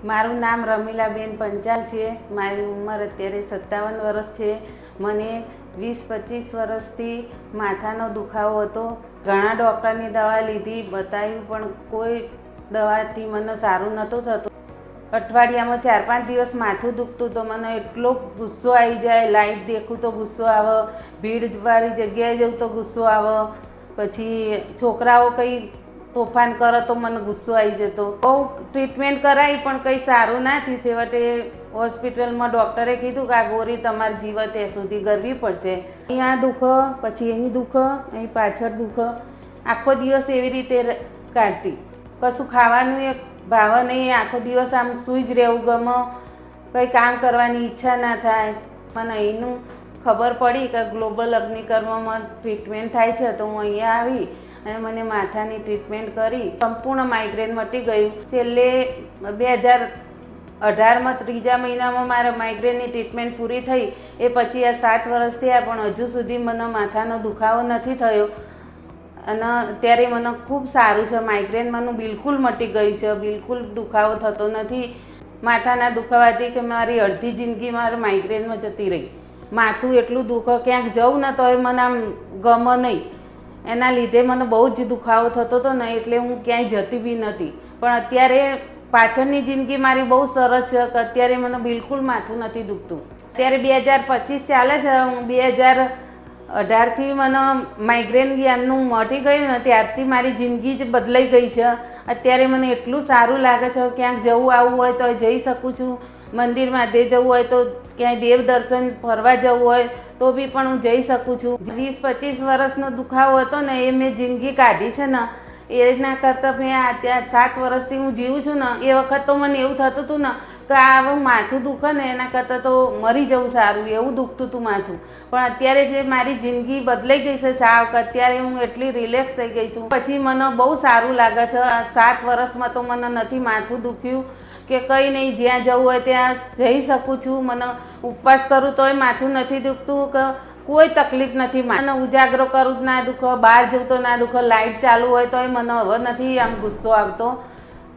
મારું નામ રમીલાબેન પંચાલ છે। મારી ઉંમર અત્યારે 57 વર્ષ છે। મને 20-25 વર્ષથી માથાનો દુખાવો હતો। ઘણા ડૉક્ટરની દવા લીધી, બતાવ્યું, પણ કોઈ દવાથી મને સારું નહોતું થતું। અઠવાડિયામાં 4-5 દિવસ માથું દુખતું તો મને એટલો ગુસ્સો આવી જાય। લાઇટ દેખું તો ગુસ્સો આવે, ભીડવાળી જગ્યાએ જઉં તો ગુસ્સો આવે, પછી છોકરાઓ કંઈ તોફાન કરે તો મને ગુસ્સો આવી જતો। બહુ ટ્રીટમેન્ટ કરાવી પણ કંઈ સારું ના થયું। છેવટે હોસ્પિટલમાં ડૉક્ટરે કીધું કે આ ગોળી તમારે જીવે ત્યાં સુધી કરવી પડશે। અહીંયા દુખે, પછી અહીં દુખે, અહીં પાછળ દુખે। આખો દિવસ એવી રીતે કાઢતી, કશું ખાવાનું એક ભાવે નહીં। આખો દિવસ આમ સૂઈ જ રહેવું ગમે, કંઈ કામ કરવાની ઈચ્છા ના થાય। મને અહીંનું ખબર પડી કે ગ્લોબલ અગ્નિકર્મમાં ટ્રીટમેન્ટ થાય છે, તો હું અહીંયા આવી અને મને માથાની ટ્રીટમેન્ટ કરી, સંપૂર્ણ માઇગ્રેન મટી ગયું। છેલ્લે 2018માં 3જા મહિનામાં મારા માઇગ્રેનની ટ્રીટમેન્ટ પૂરી થઈ। એ પછી આ 7 વર્ષ થયા, પણ હજુ સુધી મને માથાનો દુખાવો નથી થયો અને અત્યારે મને ખૂબ સારું છે। માઇગ્રેન મને બિલકુલ મટી ગયું છે, બિલકુલ દુખાવો થતો નથી। માથાના દુખાવાથી કે મારી અડધી જિંદગી મારે માઇગ્રેનમાં જતી રહી। માથું એટલું દુખે, ક્યાંક જવું ને તોય મને આમ ગમે નહીં। એના લીધે મને બહુ જ દુખાવો થતો હતો ને, એટલે હું ક્યાંય જતી બી નથી। પણ અત્યારે પાછળની જિંદગી મારી બહુ સરસ છે કે અત્યારે મને બિલકુલ માથું નથી દુખતું। અત્યારે 2025 ચાલે છે। હું 2018થી મને માઇગ્રેન જ્ઞાનનું મટી ગયું ને, ત્યારથી મારી જિંદગી જ બદલાઈ ગઈ છે। અત્યારે મને એટલું સારું લાગે છે, ક્યાંક જવું આવવું હોય તો જઈ શકું છું। મંદિરમાં જવું હોય તો, ક્યાંય દેવ દર્શન ફરવા જવું હોય તો બી પણ હું જઈ શકું છું। 20-25 વર્ષનો દુખાવો હતો ને, એ મેં જિંદગી કાઢી છે ને, એના કરતાં મેં અત્યારે 7 વર્ષથી હું જીવું છું ને, એ વખત તો મને એવું થતું હતું ને કે આ માથું દુખે ને એના કરતાં તો મરી જવું સારું, એવું દુખતું હતું માથું। પણ અત્યારે જે મારી જિંદગી બદલાઈ ગઈ છે સાવ, કે અત્યારે હું એટલી રિલેક્સ થઈ ગઈ છું, પછી મને બહુ સારું લાગે છે। 7 વર્ષમાં તો મને નથી માથું દુખ્યું કે કંઈ નહીં। જ્યાં જવું હોય ત્યાં જઈ શકું છું। મને ઉપવાસ કરું તોય માથું નથી દુખતું, કે કોઈ તકલીફ નથી। મને ઉજાગરો કરું ના દુખે, બહાર જવું તો ના દુખે, લાઇટ ચાલુ હોય તોય મને હવે નથી આમ ગુસ્સો આવતો,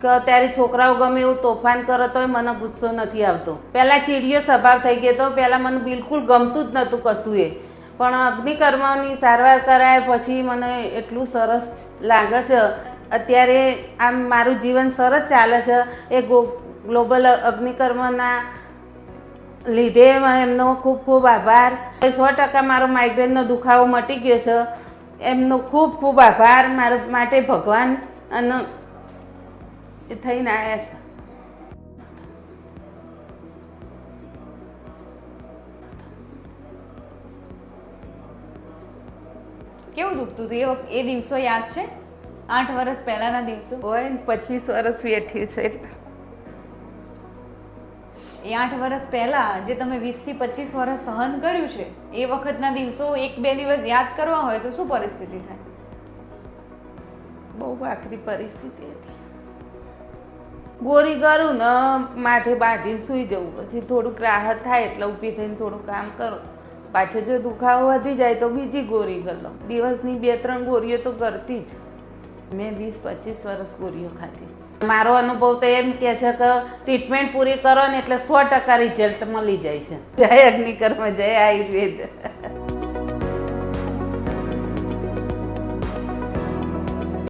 કે અત્યારે છોકરાઓ ગમે એવું તોફાન કરે તોય મને ગુસ્સો નથી આવતો। પહેલાં ચીડિયો સ્વભાવ થઈ ગયો હતો, પહેલાં મને બિલકુલ ગમતું જ નહોતું કશું એ, પણ અગ્નિકર્મની સારવાર કરાય પછી મને એટલું સરસ લાગે છે। અત્યારે આમ મારું જીવન સરસ ચાલે છે। એ ગ્લોબલ અગ્નિકર્મના લીધે એમનો ખૂબ ખૂબ આભાર। 100% મારો માઇગ્રેનનો દુખાવો મટી ગયો છે, એમનો ખૂબ ખૂબ આભાર। મારા માટે ભગવાન અને એ થઈને આવ્યા છે। કેવું દુખતું હતું એ દિવસો યાદ છે? 8 વર્ષ પહેલાના દિવસો હોય ને, 25 વર્ષ બેઠી છે। એ 8 વર્ષ પહેલા જે તમે 20 થી 25 વર્ષ સહન કર્યું છે, એ વખતના દિવસો 1-2 દિવસ યાદ કરવા હોય તો શું પરિસ્થિતિ થાય? બહુ આકરી પરિસ્થિતિ હતી। ગોળી કરું ને માથે બાંધીને સૂઈ જવું, પછી થોડુંક રાહત થાય એટલે ઊભી થઈને થોડું કામ કરું, પાછળ જો દુખાવો વધી જાય તો બીજી ગોળી કરી લઉં। દિવસની 2-3 ગોળીઓ તો કરતી જ। મેં 20-25 વર્ષ ગોળીઓ ખાધી। મારો અનુભવ તો એમ કહે છે કે ટ્રીટમેન્ટ પૂરી કરો ને એટલે 100% રિઝલ્ટ મળી જાય છે। જય અગ્નિકર્મ, જય આયુર્વેદ।